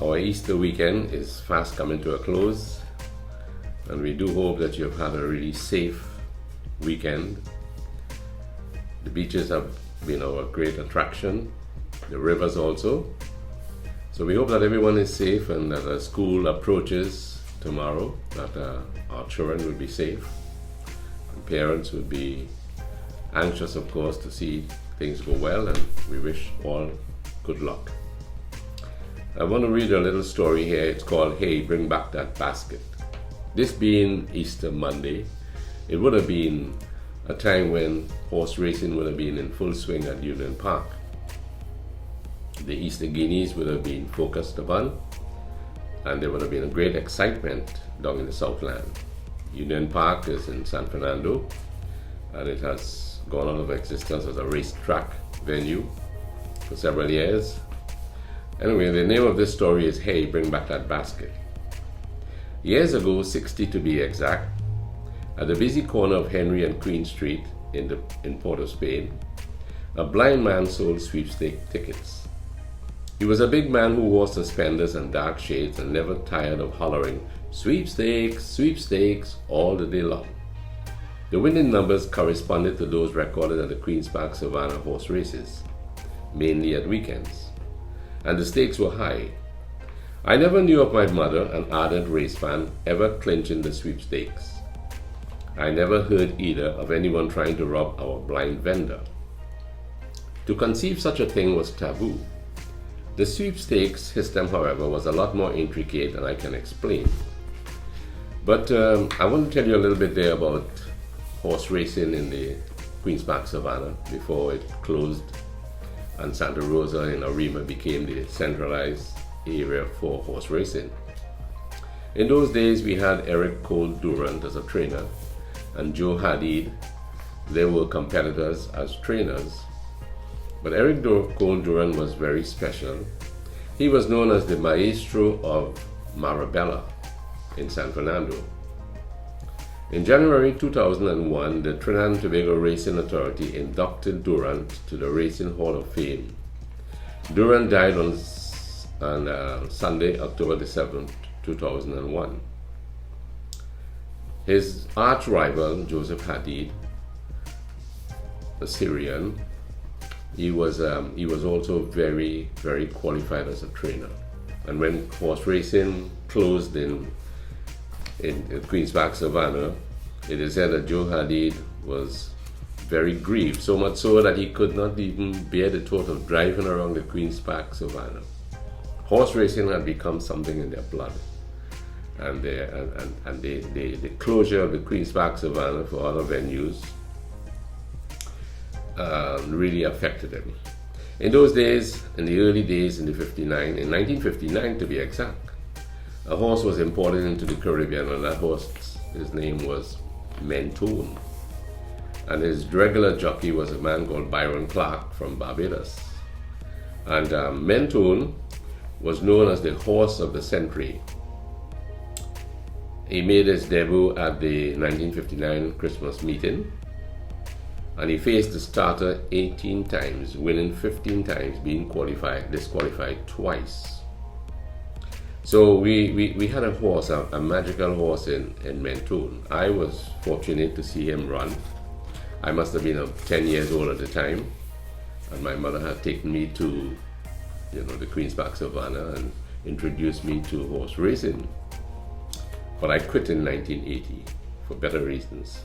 Our Easter weekend is fast coming to a close, and we do hope that you've had a really safe weekend. The beaches have been our great attraction, the rivers also. So we hope that everyone is safe and that as school approaches tomorrow, that our children will be safe. And parents will be anxious, of course, to see things go well, and we wish all good luck. I want to read a little story here. It's called Hey, Bring Back That Basket. This being Easter Monday, it would have been a time when horse racing would have been in full swing at Union Park. The Easter Guineas would have been focused upon, and there would have been a great excitement down in the Southland. Union Park is in San Fernando, and it has gone out of existence as a racetrack venue for several years. Anyway, the name of this story is Hey, Bring Back That Basket. Years ago, 60 to be exact, at the busy corner of Henry and Queen Street in Port of Spain, a blind man sold sweepstake tickets. He was a big man who wore suspenders and dark shades and never tired of hollering, "Sweepstakes, sweepstakes," all the day long. The winning numbers corresponded to those recorded at the Queen's Park Savannah horse races, mainly at weekends. And the stakes were high. I never knew of my mother, an ardent race fan, ever clinching the sweepstakes. I never heard either of anyone trying to rob our blind vendor. To conceive such a thing was taboo. The sweepstakes system, however, was a lot more intricate than I can explain. But I want to tell you a little bit there about horse racing in the Queen's Park Savannah before it closed and Santa Rosa in Arima became the centralized area for horse racing. In those days, we had Eric Cole Durant as a trainer and Joe Hadid. They were competitors as trainers. But Eric Cole Durant was very special. He was known as the Maestro of Marabella in San Fernando. In January 2001, the Trinidad and Tobago Racing Authority inducted Durant to the Racing Hall of Fame. Durant died on Sunday, October the 7th, 2001. His arch rival, Joseph Hadid, a Syrian, he was also very, very qualified as a trainer. And when horse racing closed in Queen's Park Savannah, it is said that Joe Hadid was very grieved, so much so that he could not even bear the thought of driving around the Queen's Park Savannah. Horse racing had become something in their blood, and the closure of the Queen's Park Savannah for other venues really affected him. In those days, in the early days, in 1959 to be exact, a horse was imported into the Caribbean, and that horse, his name was Mentone. And his regular jockey was a man called Byron Clark from Barbados. And Mentone was known as the horse of the century. He made his debut at the 1959 Christmas meeting, and he faced the starter 18 times, winning 15 times, being disqualified twice. So we had a horse, a magical horse in Mentone. I was fortunate to see him run. I must have been 10 years old at the time, and my mother had taken me to the Queen's Park Savannah and introduced me to horse racing. But I quit in 1980 for better reasons.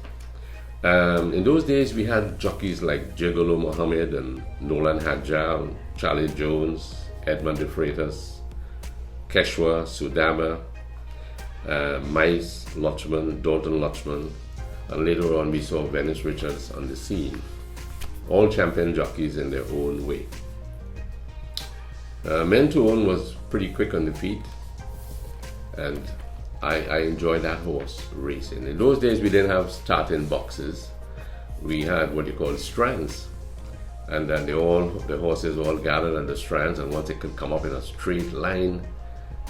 In those days, we had jockeys like Gigolo Mohammed and Nolan Hadjar, Charlie Jones, Edmund De Freitas, Keshwa, Sudama, Mice, Lutchman, Dalton Lutchman, and later on we saw Venice Richards on the scene. All champion jockeys in their own way. Mentone was pretty quick on the feet, and I enjoyed that horse racing. In those days, we didn't have starting boxes. We had what you call strands, and then the horses all gathered at the strands, and once they could come up in a straight line,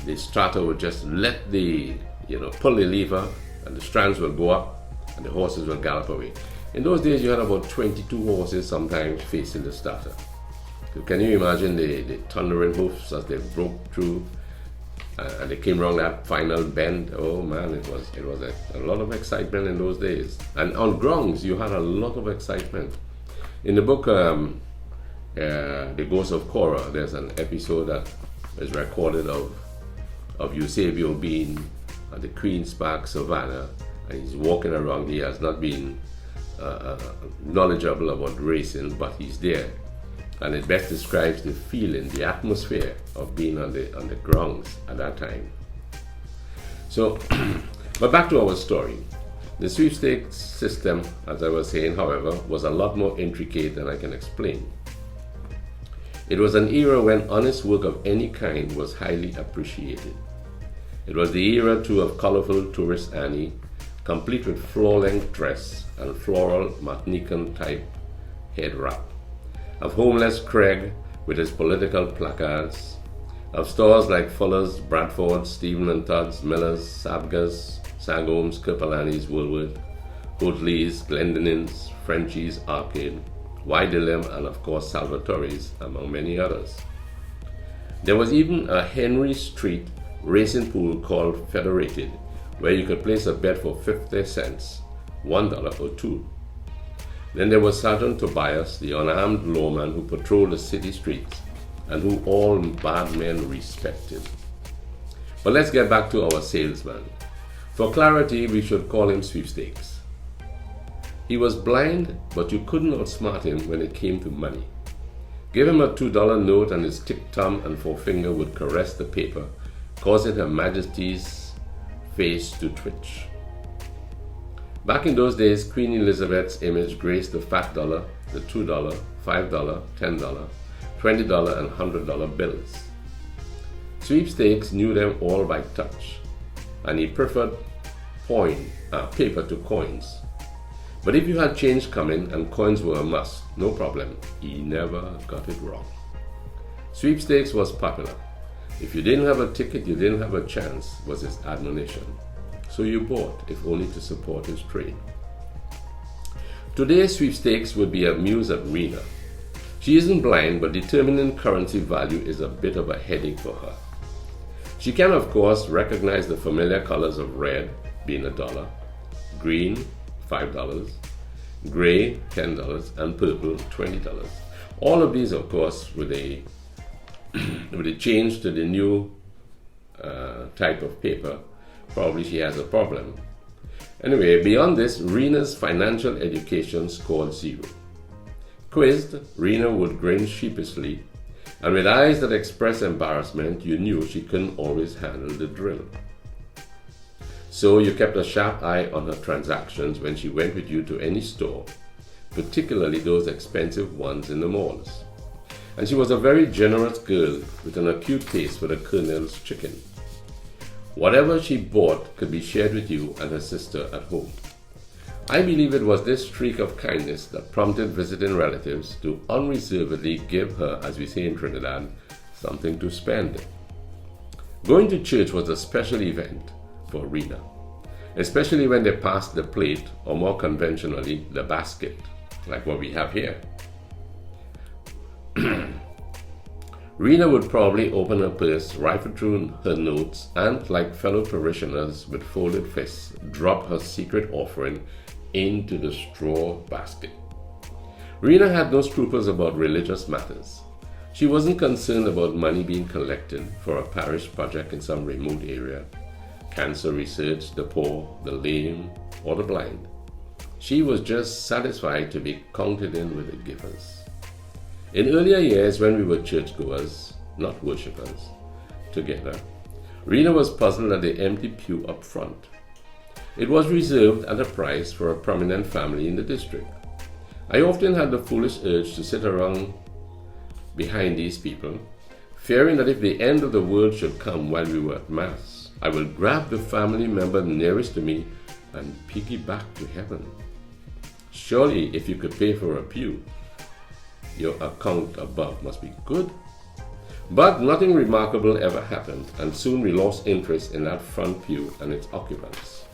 the starter would just let pull the lever, and the strands will go up, and the horses will gallop away. In those days, you had about 22 horses sometimes facing the starter. So can you imagine the thundering hoofs as they broke through and they came around that final bend. Oh man, it was a lot of excitement in those days. And on grounds, you had a lot of excitement. In the book, The Ghost of Cora, there's an episode that is recorded of Eusebio being at the Queen's Park Savannah, and he's walking around. He has not been knowledgeable about racing, but he's there. And it best describes the feeling, the atmosphere of being on the grounds at that time. So, but back to our story. The sweepstakes system, as I was saying, however, was a lot more intricate than I can explain. It was an era when honest work of any kind was highly appreciated. It was the era too of colorful tourist Annie, complete with floor-length dress and floral Martinican type head wrap, of homeless Craig with his political placards, of stores like Fuller's, Bradford's, Stephen & Todd's, Miller's, Sabga's, Sangome's, Kirpalani's, Woolworth, Oatley's, Glendenin's, Frenchie's Arcade, Wydelem, and of course Salvatore's, among many others. There was even a Henry Street racing pool called Federated, where you could place a bet for 50 cents, $1 or $2. Then there was Sergeant Tobias, the unarmed lawman who patrolled the city streets and who all bad men respected. But let's get back to our salesman. For clarity, we should call him Sweepstakes. He was blind, but you couldn't outsmart him when it came to money. Give him a $2 note and his thick thumb and forefinger would caress the paper, causing Her Majesty's face to twitch. Back in those days, Queen Elizabeth's image graced the fat dollar, the $2, $5, $10, $20, and $100 bills. Sweepstakes knew them all by touch, and he preferred paper to coins. But if you had change coming and coins were a must, no problem, he never got it wrong. Sweepstakes was popular. If you didn't have a ticket, you didn't have a chance, was his admonition. So you bought, if only to support his trade. Today's sweepstakes would be a muse at Rina. She isn't blind, but determining currency value is a bit of a headache for her. She can, of course, recognize the familiar colors of red, being $1, green, $5, gray, $10, and purple, $20. All of these, of course, with a change to the new type of paper, probably she has a problem. Anyway, beyond this, Rina's financial education scored 0. Quizzed, Rina would grin sheepishly, and with eyes that expressed embarrassment, you knew she couldn't always handle the drill. So you kept a sharp eye on her transactions when she went with you to any store, particularly those expensive ones in the malls. And she was a very generous girl with an acute taste for the Colonel's chicken. Whatever she bought could be shared with you and her sister at home. I believe it was this streak of kindness that prompted visiting relatives to unreservedly give her, as we say in Trinidad, something to spend. Going to church was a special event for Rina, especially when they passed the plate, or more conventionally, the basket, like what we have here. Rina would probably open her purse, rifle through her notes, and, like fellow parishioners with folded fists, drop her secret offering into the straw basket. Rina had no scruples about religious matters. She wasn't concerned about money being collected for a parish project in some remote area, cancer research, the poor, the lame, or the blind. She was just satisfied to be counted in with the givers. In earlier years, when we were churchgoers, not worshippers, together, Rina was puzzled at the empty pew up front. It was reserved at a price for a prominent family in the district. I often had the foolish urge to sit around behind these people, fearing that if the end of the world should come while we were at Mass, I will grab the family member nearest to me and piggyback to heaven. Surely, if you could pay for a pew, your account above must be good. But nothing remarkable ever happened, and soon we lost interest in that front pew and its occupants.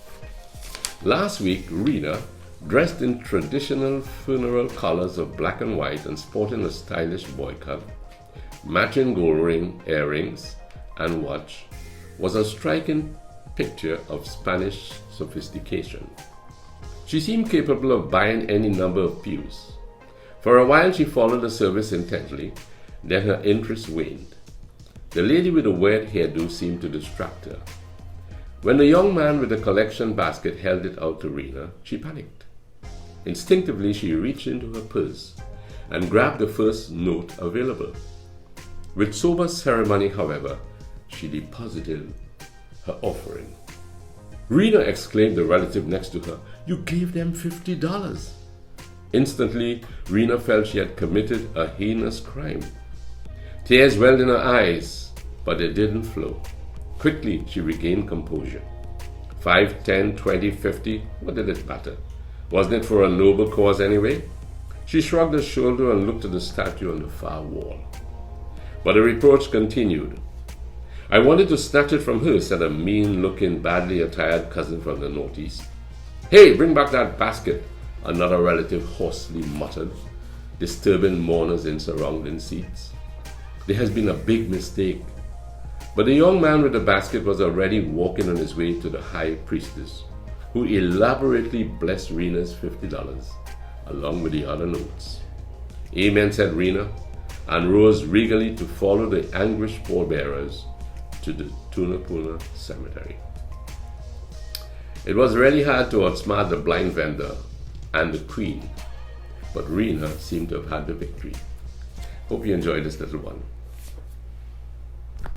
Last week, Rina, dressed in traditional funeral colors of black and white and sporting a stylish boy cut, matching gold ring, earrings, and watch, was a striking picture of Spanish sophistication. She seemed capable of buying any number of pews. For a while she followed the service intently, then her interest waned. The lady with the weird hairdo seemed to distract her. When the young man with the collection basket held it out to Rina, she panicked. Instinctively, she reached into her purse and grabbed the first note available. With sober ceremony, however, she deposited her offering. Rina exclaimed the relative next to her, "You gave them $50. Instantly, Rina felt she had committed a heinous crime. Tears welled in her eyes, but they didn't flow. Quickly, she regained composure. 5, 10, 20, 50, what did it matter? Wasn't it for a noble cause anyway? She shrugged her shoulder and looked at the statue on the far wall. But the reproach continued. "I wanted to snatch it from her," said a mean-looking, badly attired cousin from the northeast. "Hey, bring back that basket," another relative hoarsely muttered, disturbing mourners in surrounding seats. There has been a big mistake. But the young man with the basket was already walking on his way to the high priestess, who elaborately blessed Rina's $50, along with the other notes. "Amen," said Rina, and rose regally to follow the anguished pallbearers to the Tunapuna cemetery. It was really hard to outsmart the blind vendor and the queen, but Rina seemed to have had the victory. Hope you enjoyed this little one.